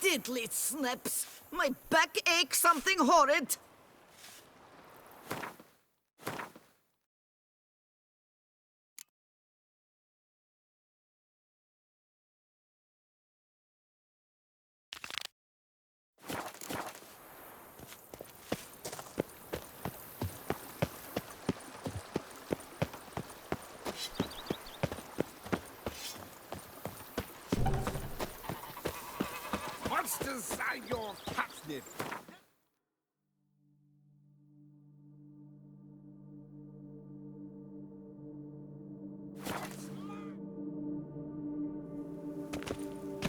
Diddly snips! My back aches something horrid! Monsters are your catnip.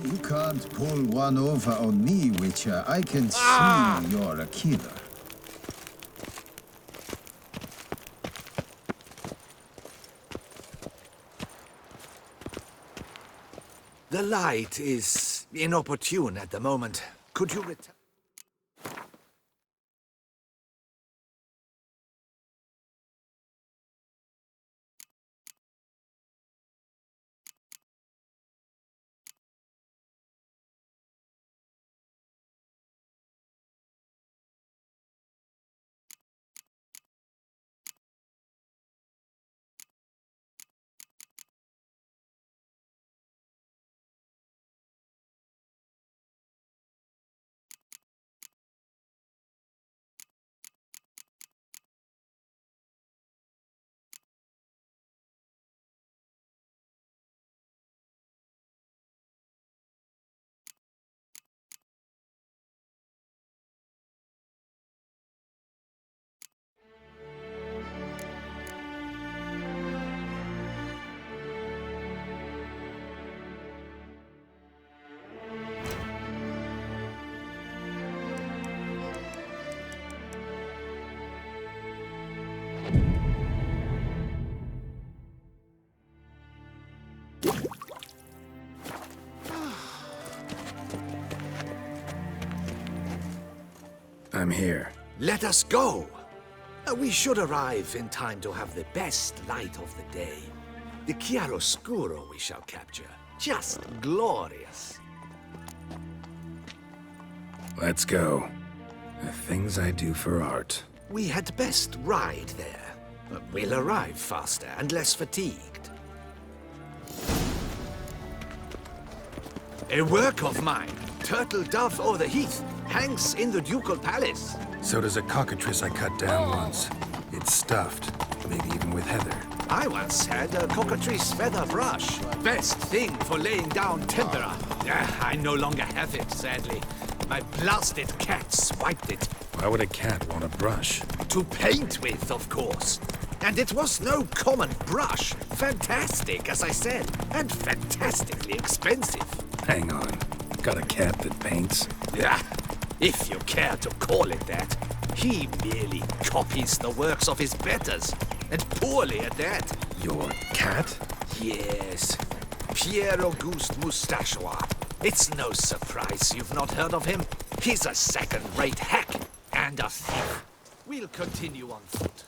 You can't pull one over on me, Witcher. I can see you're a killer. The light is inopportune at the moment. Could you return? I'm here. Let us go! We should arrive in time to have the best light of the day. The chiaroscuro we shall capture. Just glorious. Let's go. The things I do for art. We had best ride there. We'll arrive faster and less fatigued. A work of mine, Turtle Dove o'er the Heath, hangs in the Ducal Palace. So does a cockatrice I cut down once. It's stuffed, maybe even with heather. I once had a cockatrice feather brush. Best thing for laying down tempera. I no longer have it, sadly. My blasted cat swiped it. Why would a cat want a brush? To paint with, of course. And it was no common brush. Fantastic, as I said, and fantastically expensive. Hang on. Got a cat that paints? Yeah, if you care to call it that. He merely copies the works of his betters, and poorly at that. Your cat? Yes, Pierre Auguste Moustachois. It's no surprise you've not heard of him. He's a second-rate hack and a thief. We'll continue on foot.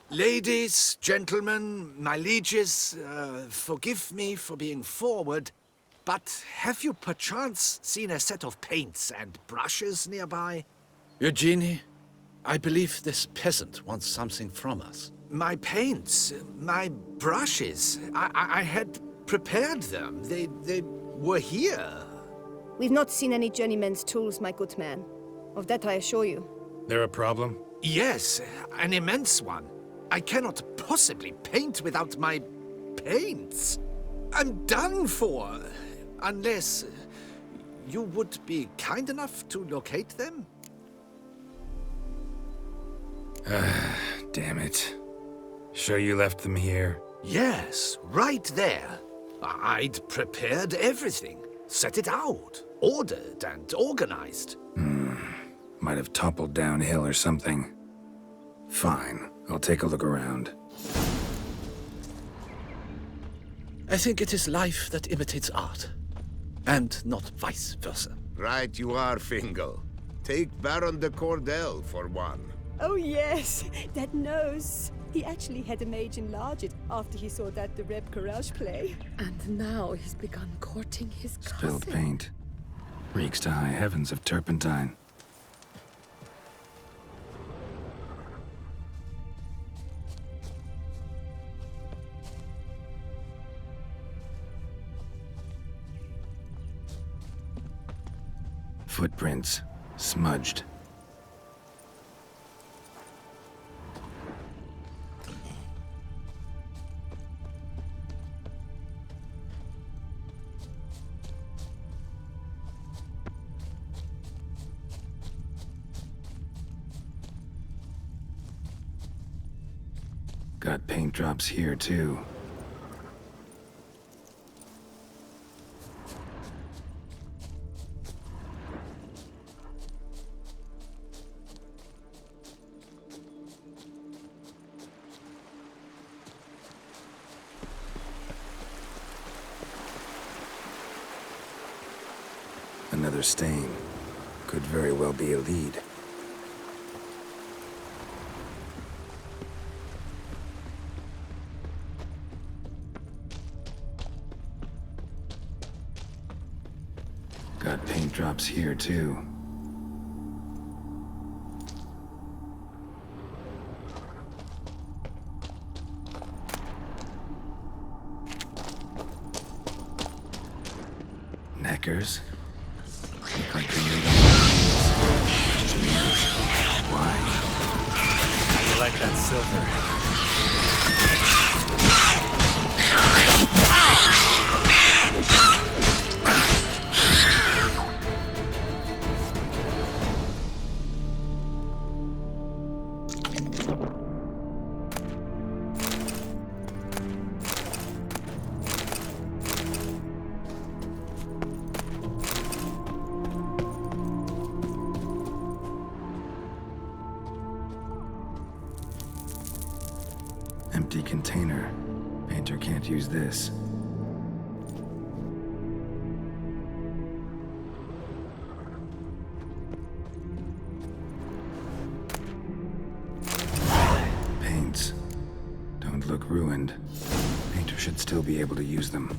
Ladies, gentlemen, my lieges, forgive me for being forward, but have you perchance seen a set of paints and brushes nearby? Eugenie, I believe this peasant wants something from us. My paints, my brushes, I had prepared them. They were here. We've not seen any journeyman's tools, my good man. Of that I assure you. There a problem? Yes, an immense one. I cannot possibly paint without my paints. I'm done for. Unless you would be kind enough to locate them? Damn it. Sure you left them here? Yes, right there. I'd prepared everything. Set it out. Ordered and organized. Might have toppled downhill or something. Fine. I'll take a look around. I think it is life that imitates art. and not vice versa. Right you are, Fingal. Take Baron de Cordell for one. Oh yes, that nose. He actually had a mage enlarge it after he saw that the Reb Courage play. And now he's begun courting his cousin. Spilled paint. Reeks to high heavens of turpentine. Footprints. Smudged. Got paint drops here, too. Another stain. Could very well be a lead. Got paint drops here, too. Neckers? Look like they made Why? How you like that silver? Empty container. Painter can't use this. Paints. Don't look ruined. Painter should still be able to use them.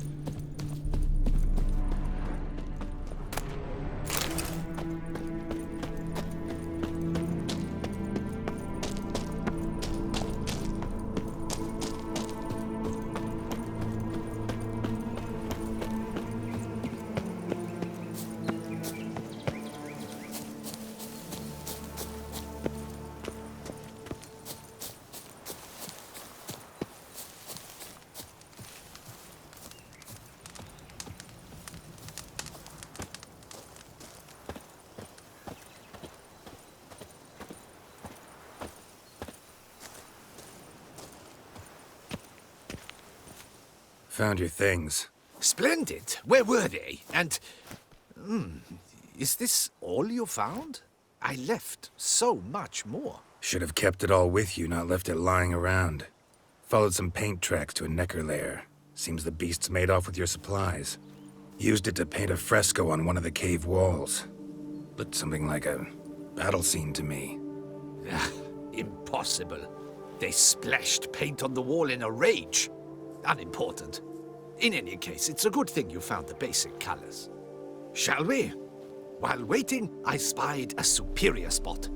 Found your things. Splendid. Where were they? And... is this all you found? I left so much more. Should have kept it all with you, not left it lying around. Followed some paint tracks to a Necker lair. Seems the beast's made off with your supplies. Used it to paint a fresco on one of the cave walls. Looked something like a battle scene to me. Impossible. They splashed paint on the wall in a rage. Unimportant. In any case, it's a good thing you found the basic colors. Shall we? While waiting, I spied a superior spot.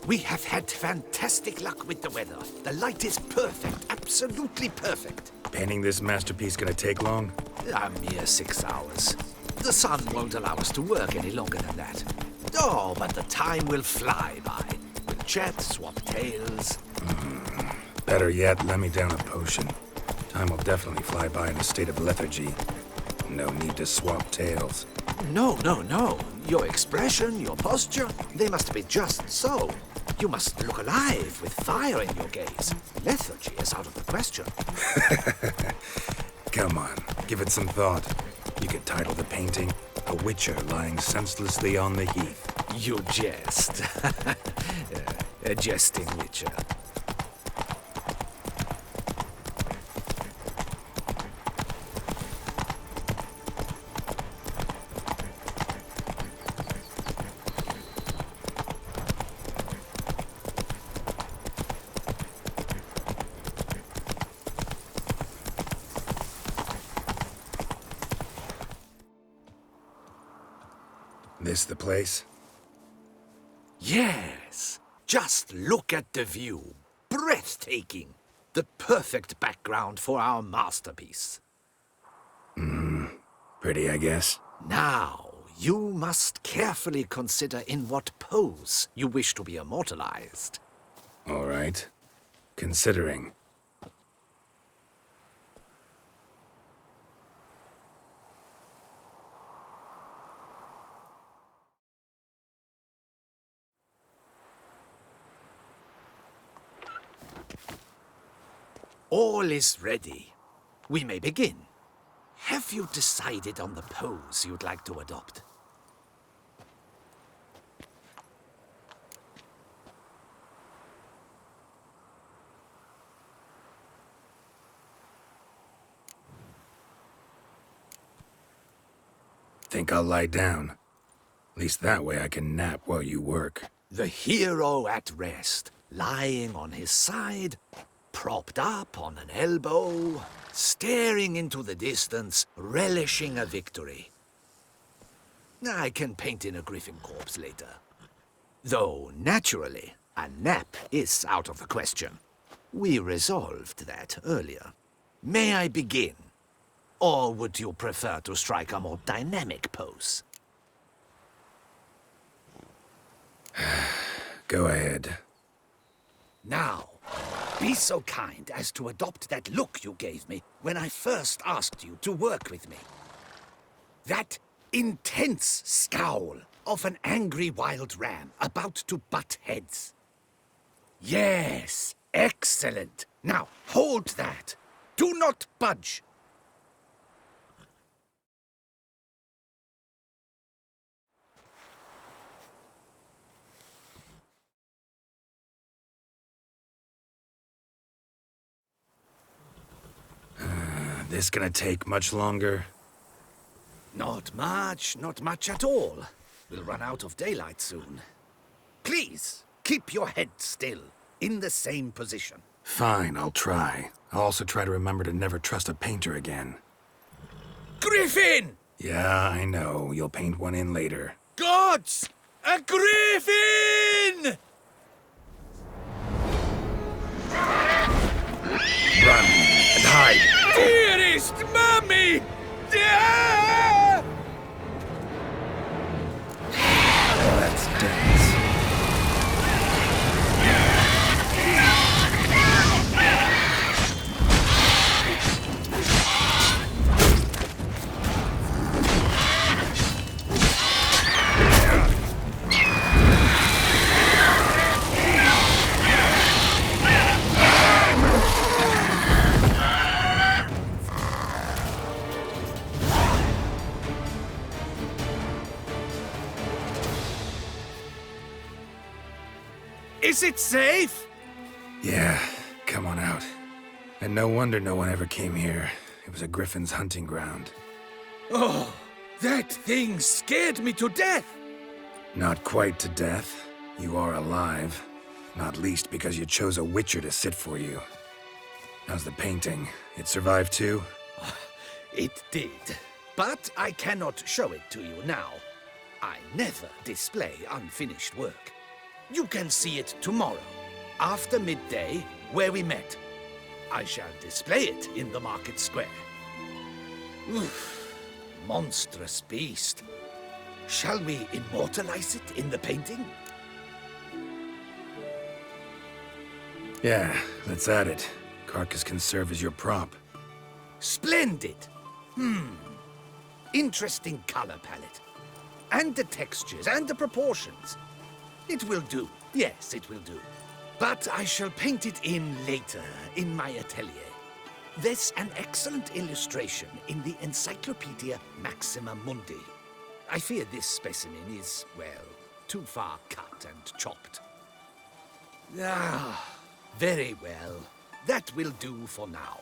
We have had fantastic luck with the weather. The light is perfect, absolutely perfect. Painting this masterpiece gonna take long? A mere 6 hours. The sun won't allow us to work any longer than that. Oh, but the time will fly by. We'll chat, swap tales. Better yet, let me down a potion. Time will definitely fly by in a state of lethargy. No need to swap tales. No. Your expression, your posture, they must be just so. You must look alive with fire in your gaze. Lethargy is out of the question. Come on, give it some thought. You could title the painting, A Witcher Lying Senselessly on the Heath. You jest. A jesting witcher. This the place? Yes. Just look at the view. Breathtaking. The perfect background for our masterpiece. Pretty, I guess. Now, you must carefully consider in what pose you wish to be immortalized. All right. Considering. All is ready. We may begin. Have you decided on the pose you'd like to adopt? Think I'll lie down. At least that way I can nap while you work. The hero at rest, lying on his side, propped up on an elbow, staring into the distance, relishing a victory. I can paint in a griffin corpse later. Though, naturally, a nap is out of the question. We resolved that earlier. May I begin? Or would you prefer to strike a more dynamic pose? Go ahead. Now, be so kind as to adopt that look you gave me when I first asked you to work with me. That intense scowl of an angry wild ram about to butt heads. Yes, excellent. Now, hold that. Do not budge. This gonna take much longer? Not much at all. We'll run out of daylight soon. Please, keep your head still, in the same position. Fine, I'll try. I'll also try to remember to never trust a painter again. Griffin! Yeah, I know. You'll paint one in later. Gods! A griffin! Run and hide! Dearest Mummy! Let's dance. Is it safe? Yeah, come on out. And no wonder no one ever came here. It was a griffin's hunting ground. Oh, that thing scared me to death. Not quite to death. You are alive. Not least because you chose a witcher to sit for you. How's the painting? It survived too? It did. But I cannot show it to you now. I never display unfinished work. You can see it tomorrow, after midday, where we met. I shall display it in the market square. Oof, monstrous beast. Shall we immortalize it in the painting? Yeah, that's at it. Carcass can serve as your prop. Splendid! Interesting color palette. And the textures and the proportions. It will do. Yes, it will do. But I shall paint it in later, in my atelier. There's an excellent illustration in the Encyclopedia Maxima Mundi. I fear this specimen is, well, too far cut and chopped. Ah, very well. That will do for now.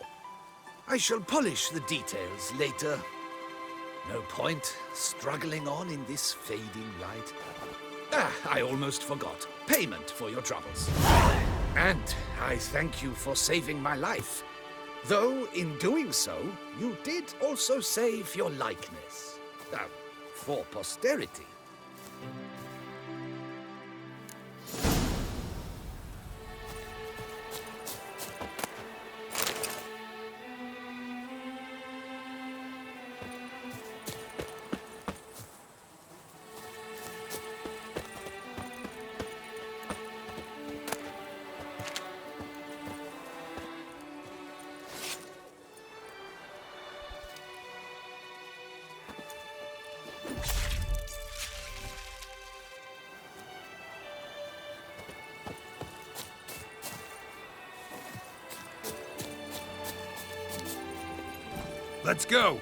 I shall polish the details later. No point struggling on in this fading light. Ah, I almost forgot. Payment for your troubles. And I thank you for saving my life. Though, in doing so, you did also save your likeness. For posterity. Let's go!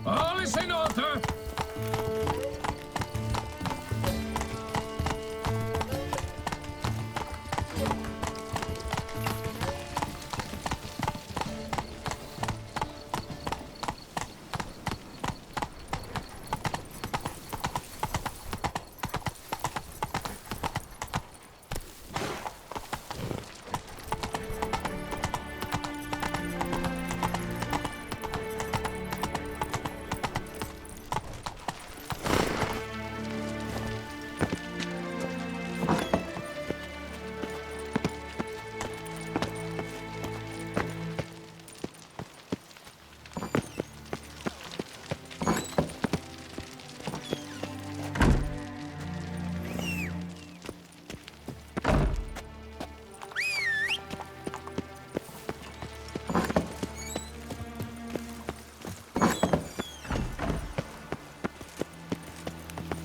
All is in order.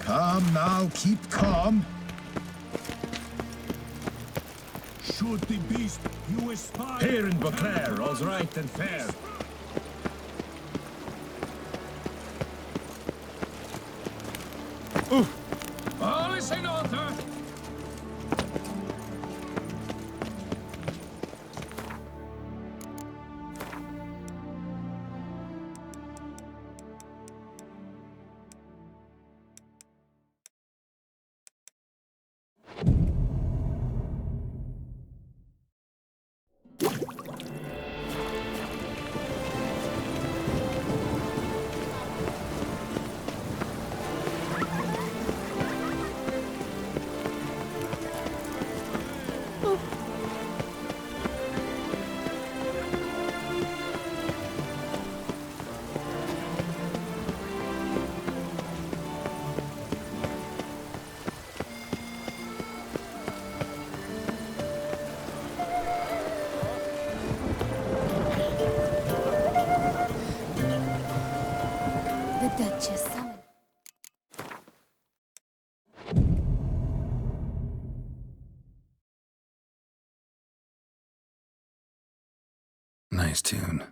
Calm now, keep calm. Shoot the beast, you espy. Here in Beauclair, all's right and fair. All is in order. Nice tune.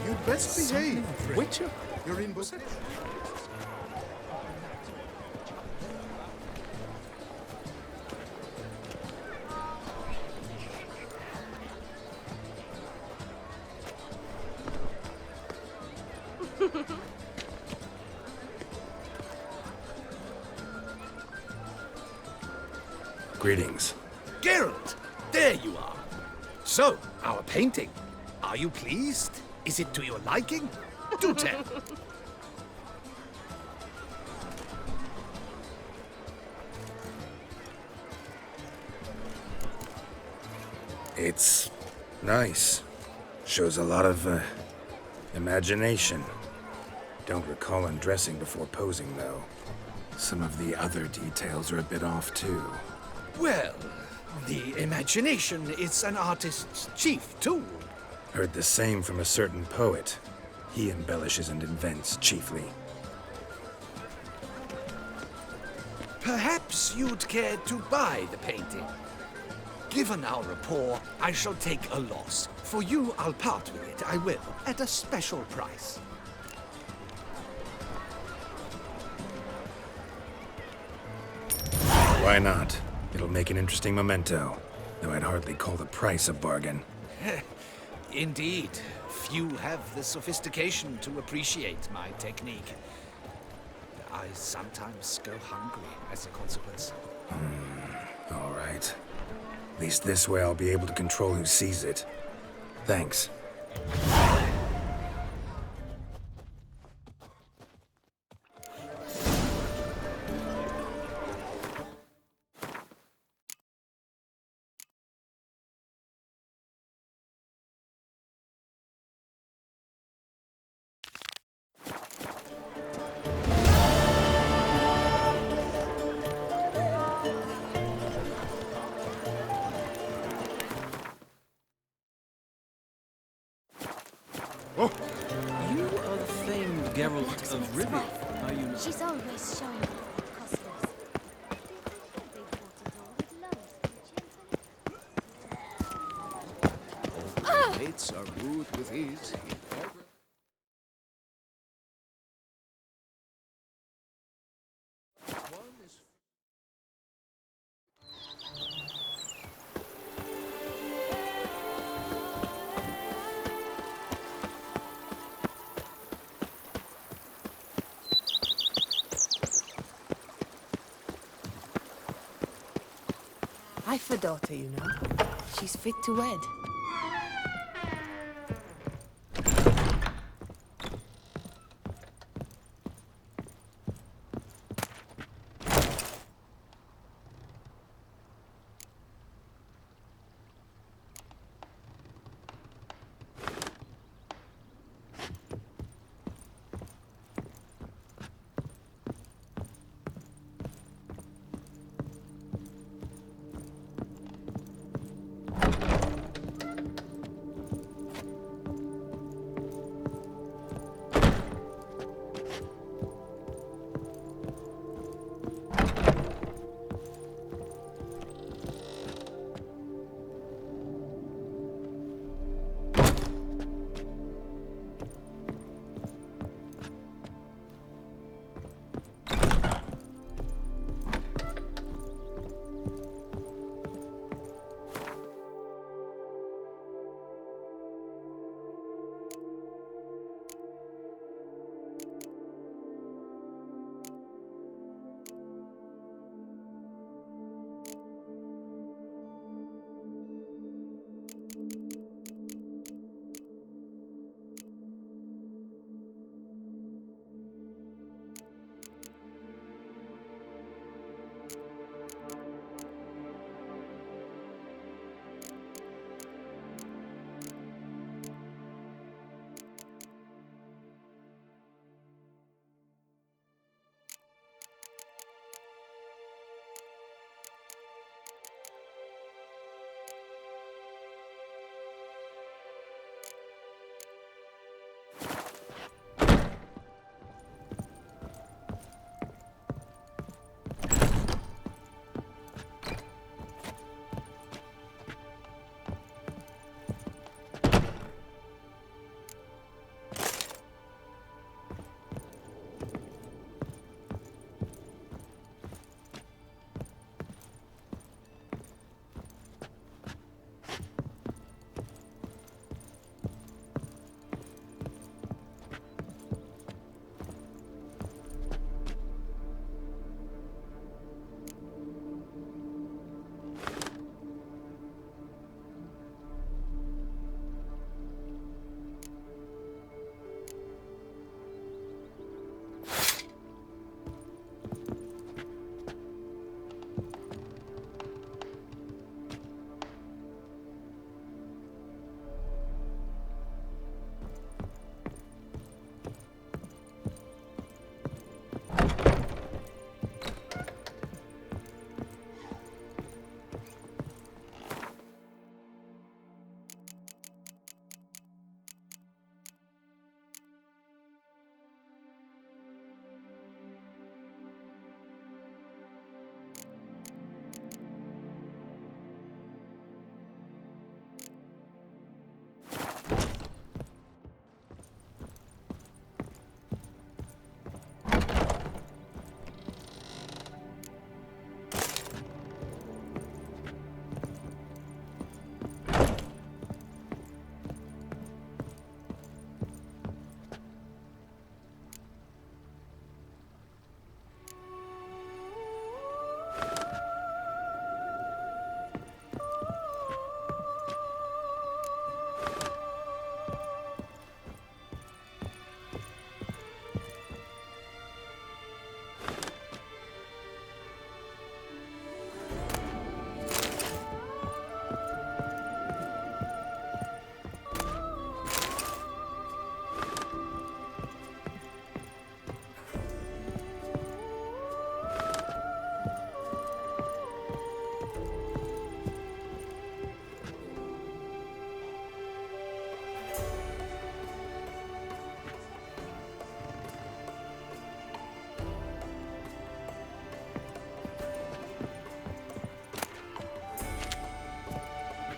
You'd best behave. Witcher? You're in possession. Greetings. Geralt, there you are. So, our painting. Are you pleased? Is it to your liking? Do tell. It's nice. Shows a lot of, imagination. Don't recall undressing before posing, though. Some of the other details are a bit off, too. Well, the imagination is an artist's chief tool. Heard the same from a certain poet. He embellishes and invents, chiefly. Perhaps you'd care to buy the painting. Given our rapport, I shall take a loss. For you, I'll part with it. I will, at a special price. Why not? It'll make an interesting memento, though I'd hardly call the price a bargain. Indeed. Few have the sophistication to appreciate my technique. I sometimes go hungry as a consequence. All right. At least this way I'll be able to control who sees it. Thanks. You are the famed Geralt of Rivia, are you not? She's always showing off her costumes. Mates are moved with ease. I've a daughter, you know. She's fit to wed.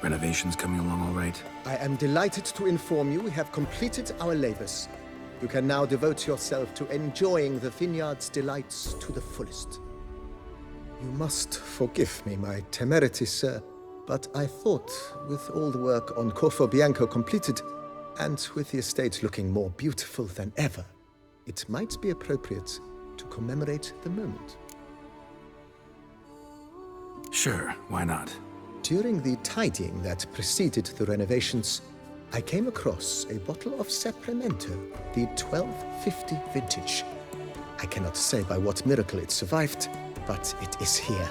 Renovations coming along all right? I am delighted to inform you we have completed our labors. You can now devote yourself to enjoying the vineyard's delights to the fullest. You must forgive me my temerity, sir, but I thought, with all the work on Corvo Bianco completed, and with the estate looking more beautiful than ever, it might be appropriate to commemorate the moment. Sure, why not? During the tidying that preceded the renovations, I came across a bottle of Sapramento, the 1250 vintage. I cannot say by what miracle it survived, but it is here.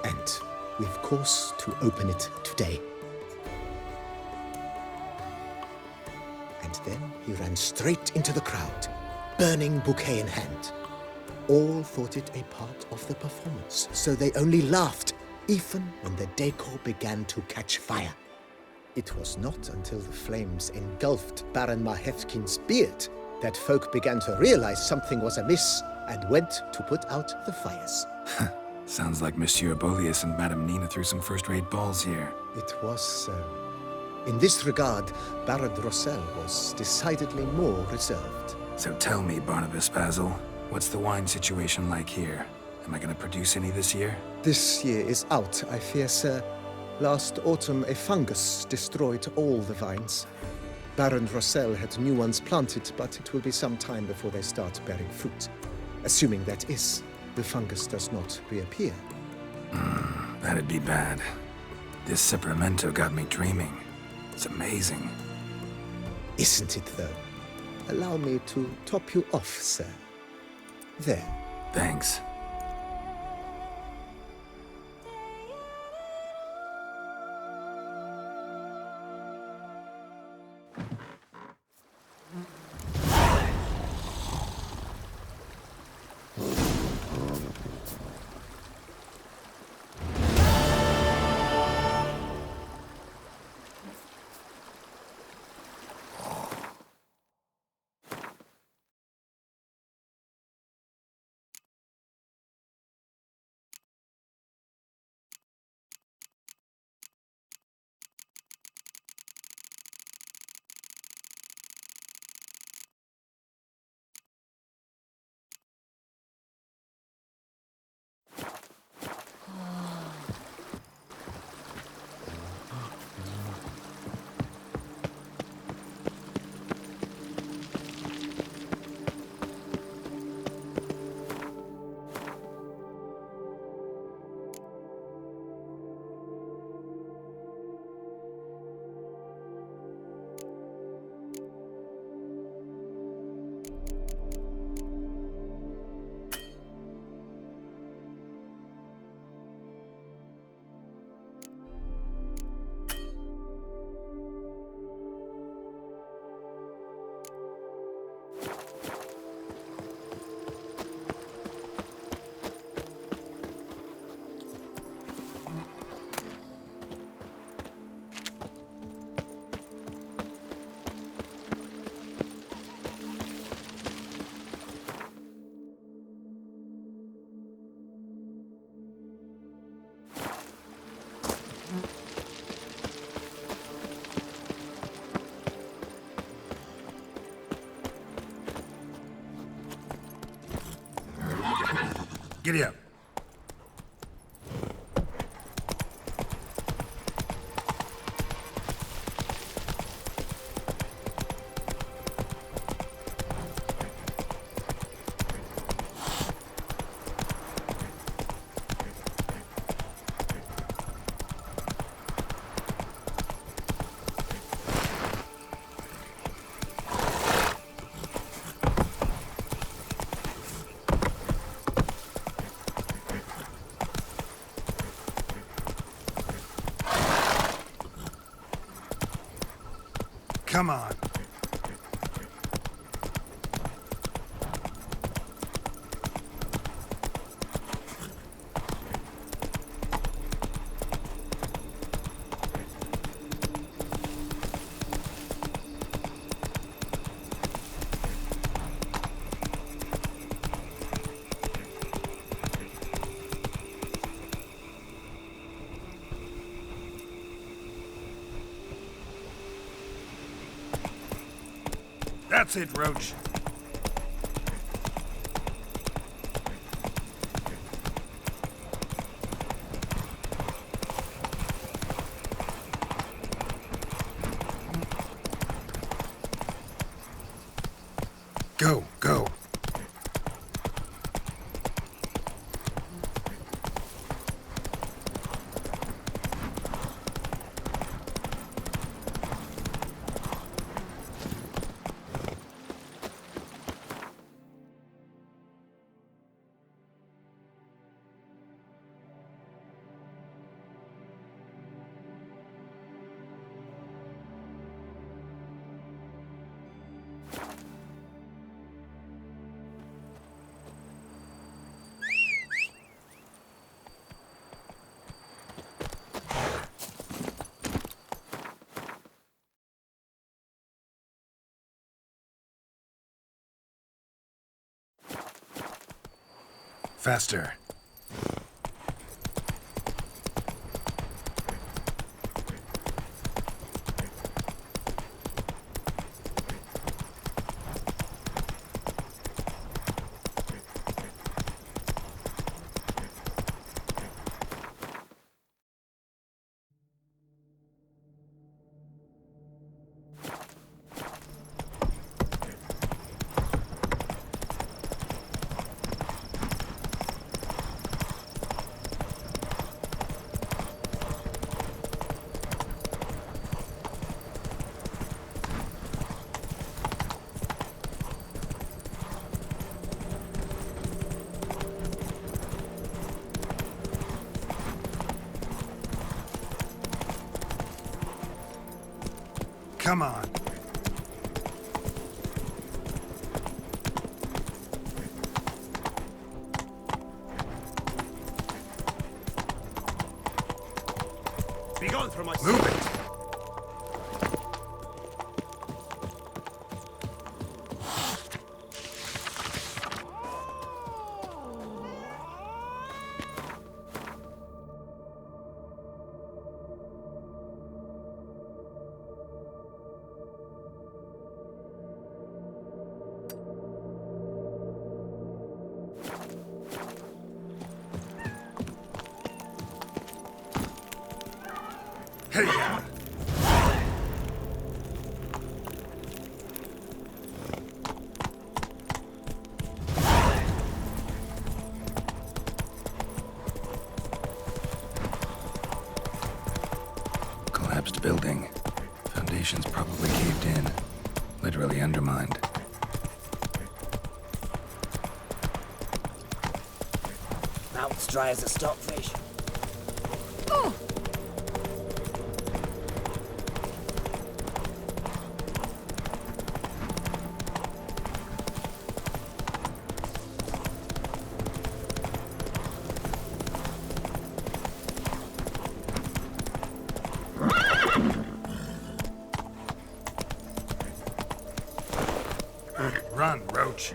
And we've cause to open it today. And then he ran straight into the crowd, burning bouquet in hand. All thought it a part of the performance, so they only laughed, even when the decor began to catch fire. It was not until the flames engulfed Baron Mahevkin's beard that folk began to realize something was amiss and went to put out the fires. Sounds like Monsieur Bolius and Madame Nina threw some first-rate balls here. It was so. In this regard, Baron Rossel was decidedly more reserved. So tell me, Barnabas Basil, what's the wine situation like here? Am I gonna produce any this year? This year is out, I fear, sir. Last autumn, a fungus destroyed all the vines. Baron Rossel had new ones planted, but it will be some time before they start bearing fruit. Assuming that is, the fungus does not reappear. That'd be bad. This Sapramento got me dreaming. It's amazing. Isn't it, though? Allow me to top you off, sir. There. Thanks. Giddy up. Come on. That's it, Roach. Go, go. Faster. Come on. Be gone from my Move sight. it. Hey-ya! Collapsed building. Foundations probably caved in. Literally undermined. Mouth's dry as a stockfish. Run, Roach.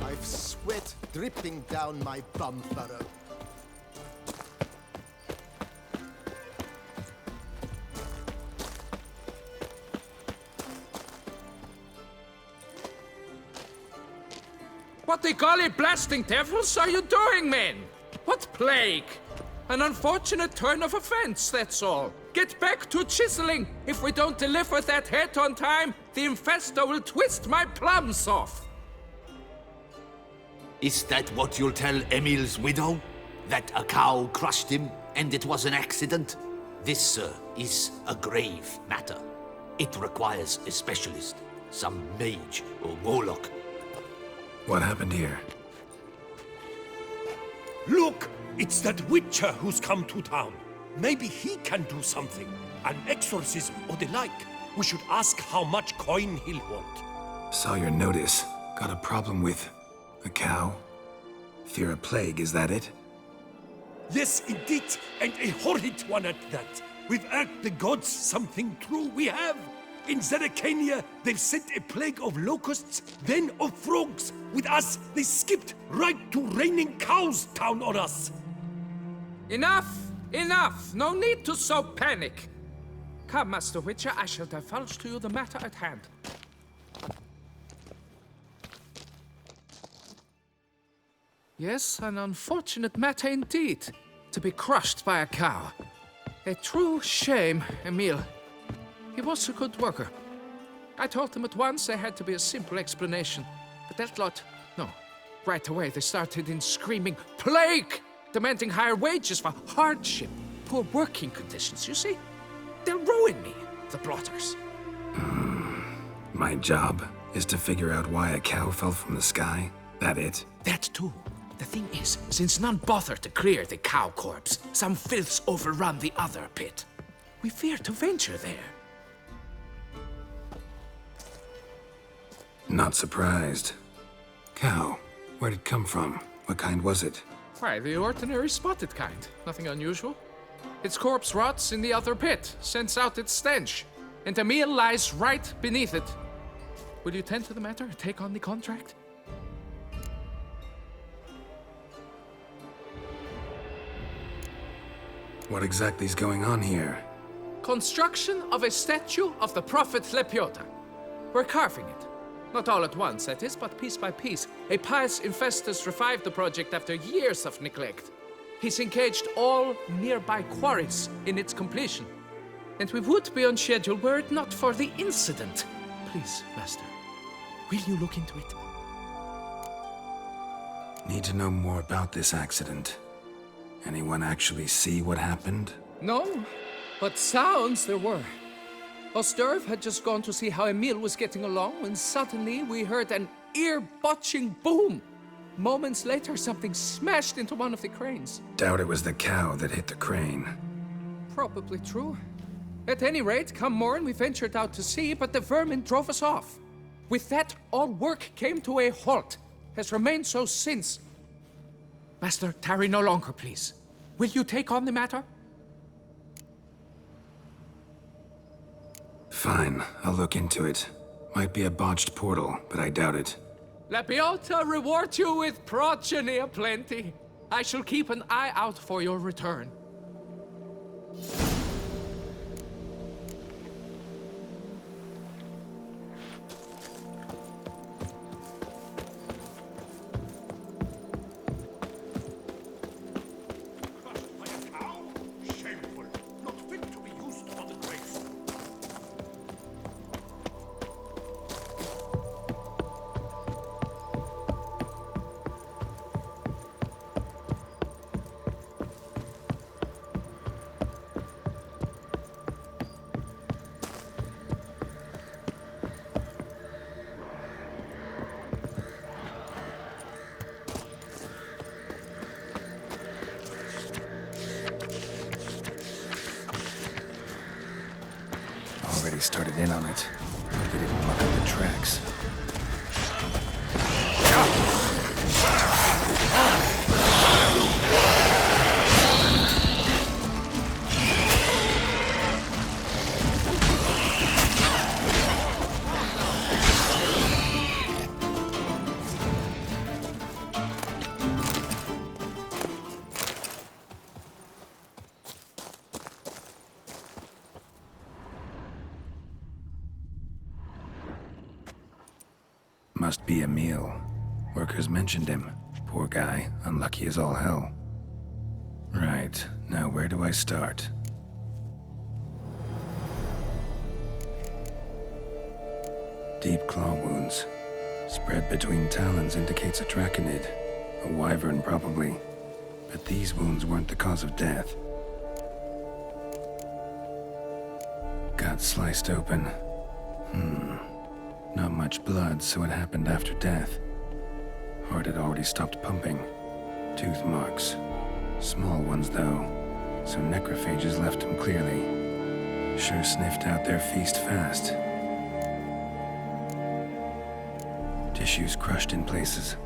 I've sweat dripping down my bum furrow. What the golly blasting devils are you doing, men? What plague? An unfortunate turn of offense, that's all. Get back to chiseling. If we don't deliver that head on time, the infestor will twist my plums off. Is that what you'll tell Emil's widow? That a cow crushed him and it was an accident? This, sir, is a grave matter. It requires a specialist, some mage or warlock. What happened here? Look! It's that Witcher who's come to town. Maybe he can do something. An exorcism or the like. We should ask how much coin he'll want. Saw your notice. Got a problem with A cow? Fear a plague, is that it? Yes, indeed, and a horrid one at that. We've earned the gods something true, we have. In Zeracania, they've sent a plague of locusts, then of frogs. With us, they skipped right to raining cows down on us. Enough! Enough! No need to so panic! Come, Master Witcher, I shall divulge to you the matter at hand. Yes, an unfortunate matter indeed, to be crushed by a cow. A true shame, Emil. He was a good worker. I told them at once there had to be a simple explanation, but that lot, no. Right away they started in screaming, "Plague!" demanding higher wages for hardship, poor working conditions, you see? They'll ruin me, the blotters. My job is to figure out why a cow fell from the sky? That it? That too. The thing is, since none bother to clear the cow corpse, some filths overrun the other pit. We fear to venture there. Not surprised. Cow, where'd it come from? What kind was it? Why, the ordinary spotted kind. Nothing unusual. Its corpse rots in the other pit, sends out its stench, and Emil lies right beneath it. Will you tend to the matter, take on the contract? What exactly is going on here? Construction of a statue of the prophet Lepiota. We're carving it. Not all at once, that is, but piece by piece. A pious infestus revived the project after years of neglect. He's engaged all nearby quarries in its completion. And we would be on schedule were it not for the incident. Please, Master, will you look into it? Need to know more about this accident. Anyone actually see what happened? No, but sounds there were. Osterv had just gone to see how Emil was getting along when suddenly we heard an ear-botching boom. Moments later, something smashed into one of the cranes. Doubt it was the cow that hit the crane. Probably true. At any rate, come morn, we ventured out to sea, but the vermin drove us off. With that, all work came to a halt. Has remained so since. Master, tarry no longer, please. Will you take on the matter? Fine, I'll look into it. Might be a botched portal, but I doubt it. Lepiota reward you with progeny aplenty. I shall keep an eye out for your return. Already started in on it. Hope they didn't muck up the tracks. Must be Emil. Workers mentioned him. Poor guy, unlucky as all hell. Right, now where do I start? Deep claw wounds. Spread between talons indicates a draconid. A wyvern, probably. But these wounds weren't the cause of death. Got sliced open. Not much blood, so it happened after death. Heart had already stopped pumping. Tooth marks. Small ones, though, so necrophages left him clearly. Sure sniffed out their feast fast. Tissues crushed in places.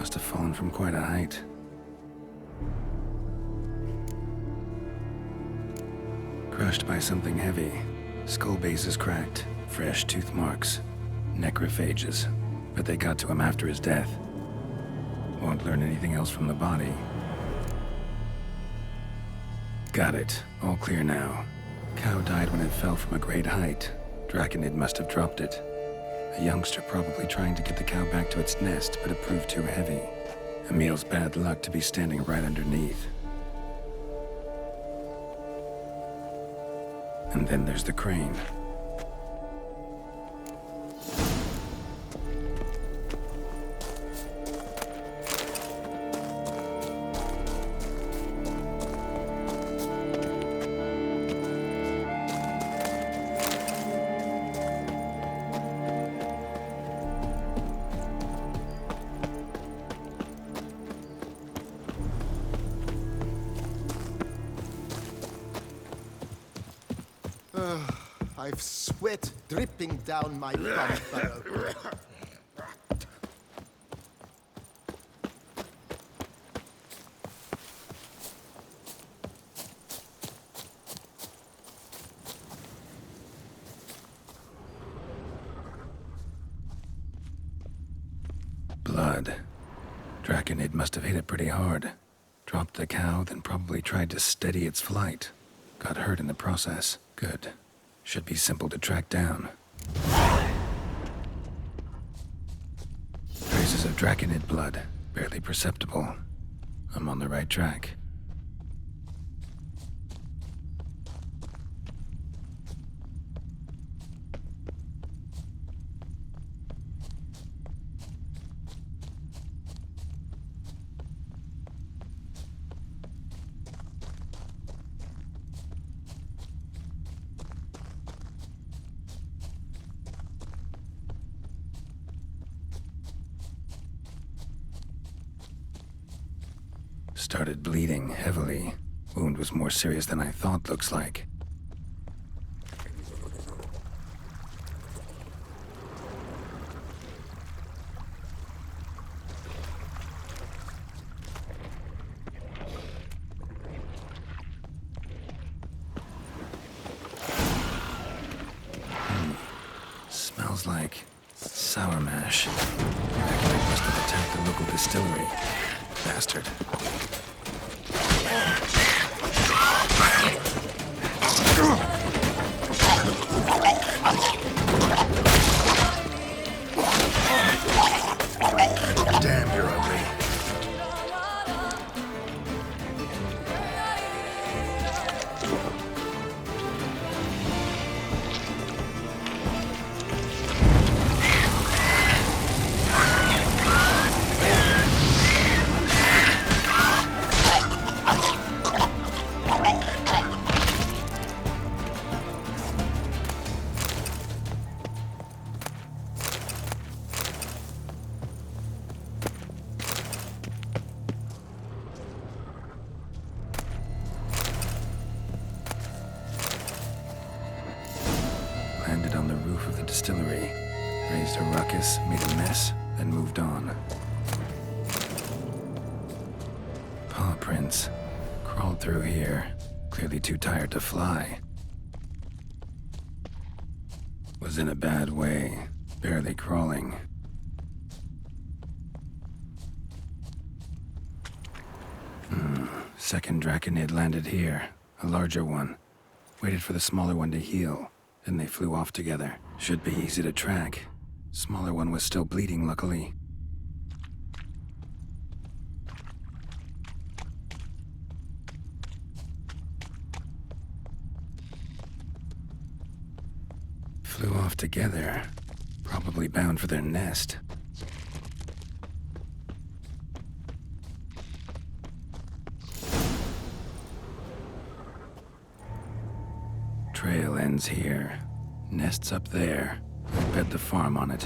Must have fallen from quite a height. Crushed by something heavy. Skull base is cracked. Fresh tooth marks. Necrophages. But they got to him after his death. Won't learn anything else from the body. Got it. All clear now. Cow died when it fell from a great height. Draconid must have dropped it. A youngster probably trying to get the cow back to its nest, but it proved too heavy. Emil's bad luck to be standing right underneath. And then there's the crane. I've sweat dripping down my bum furrow. Blood. Draconid must have hit it pretty hard. Dropped the cow, then probably tried to steady its flight. Got hurt in the process. Good. Should be simple to track down. Traces of Draconid blood. Barely perceptible. I'm on the right track. Started bleeding heavily. Wound was more serious than I thought, looks like. Smells like sour mash. Draconid must have attacked the local distillery. Bastard. Damn, you're ugly. Landed on the roof of the distillery. Raised a ruckus, made a mess, then moved on. Paw prints. Crawled through here. Clearly too tired to fly. Was in a bad way. Barely crawling. Second Draconid landed here. A larger one. Waited for the smaller one to heal. Then they flew off together. Should be easy to track. Smaller one was still bleeding, luckily. Flew off together. Probably bound for their nest. Trail ends here. Nest's up there. Bet the farm on it.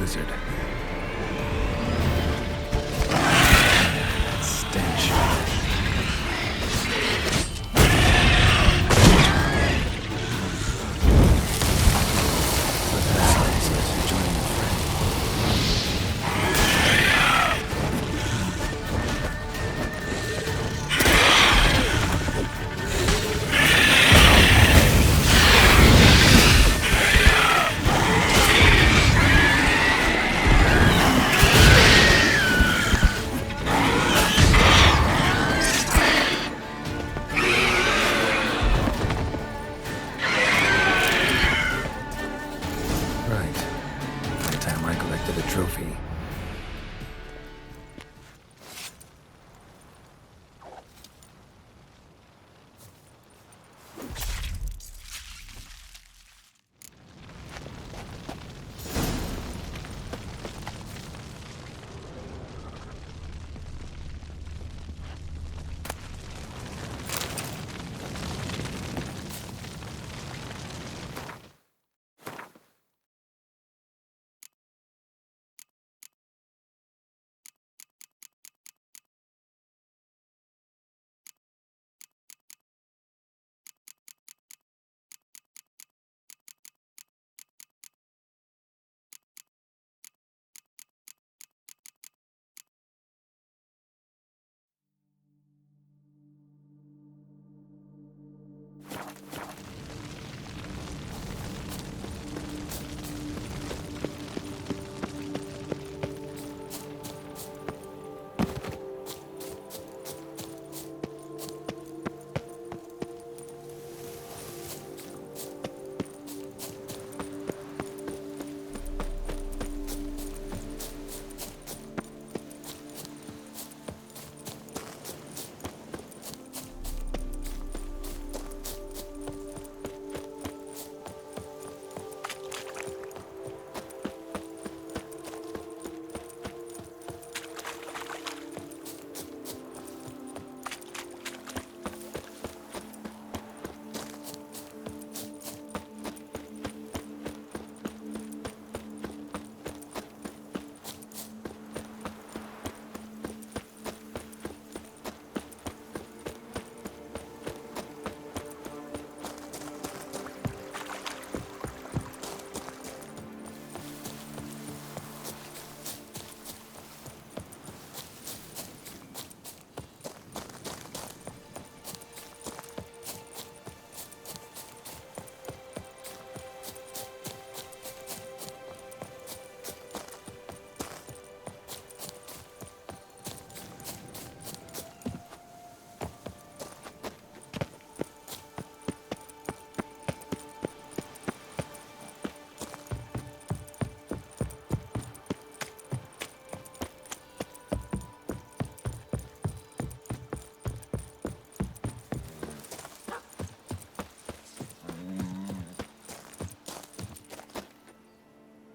Slizzard. Stench.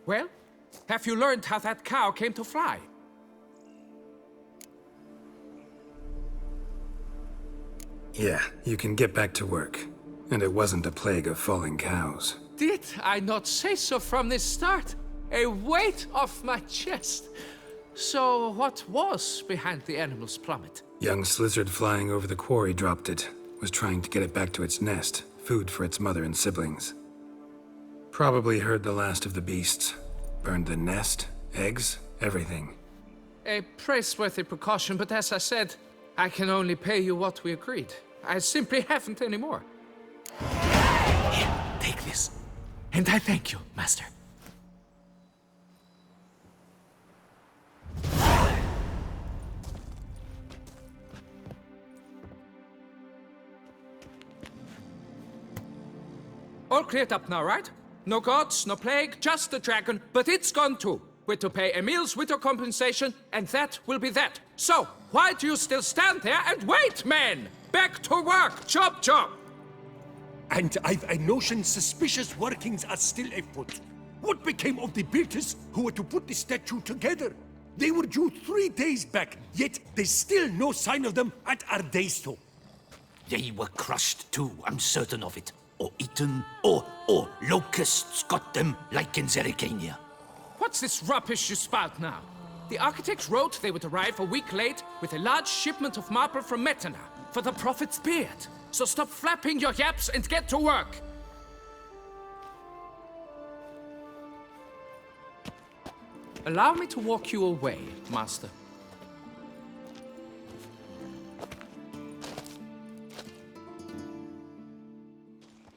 Well, have you learned how that cow came to fly? Yeah, you can get back to work. And it wasn't a plague of falling cows. Did I not say so from the start? A weight off my chest. So what was behind the animal's plummet? Young Slizzard flying over the quarry dropped it. Was trying to get it back to its nest. Food for its mother and siblings. Probably heard the last of the beasts. Burned the nest, eggs, everything. A praiseworthy precaution, but as I said, I can only pay you what we agreed. I simply haven't any more. Here, take this. And I thank you, Master. All cleared up now, right? No gods, no plague, just the dragon, but it's gone too. We're to pay Emil's widow compensation, and that will be that. So, why do you still stand there and wait, men? Back to work! Chop, chop! And I've a notion suspicious workings are still afoot. What became of the builders who were to put the statue together? They were due 3 days back, yet there's still no sign of them at Ardeisto. They were crushed too, I'm certain of it. Or eaten, or locusts got them, like in Zerikania. What's this rubbish you spout now? The architects wrote they would arrive a week late with a large shipment of marble from Metana for the prophet's beard. So stop flapping your yaps and get to work. Allow me to walk you away, Master.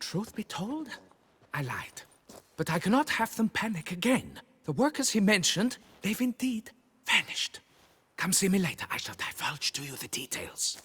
Truth be told, I lied. But I cannot have them panic again. The workers he mentioned, they've indeed vanished. Come see me later. I shall divulge to you the details.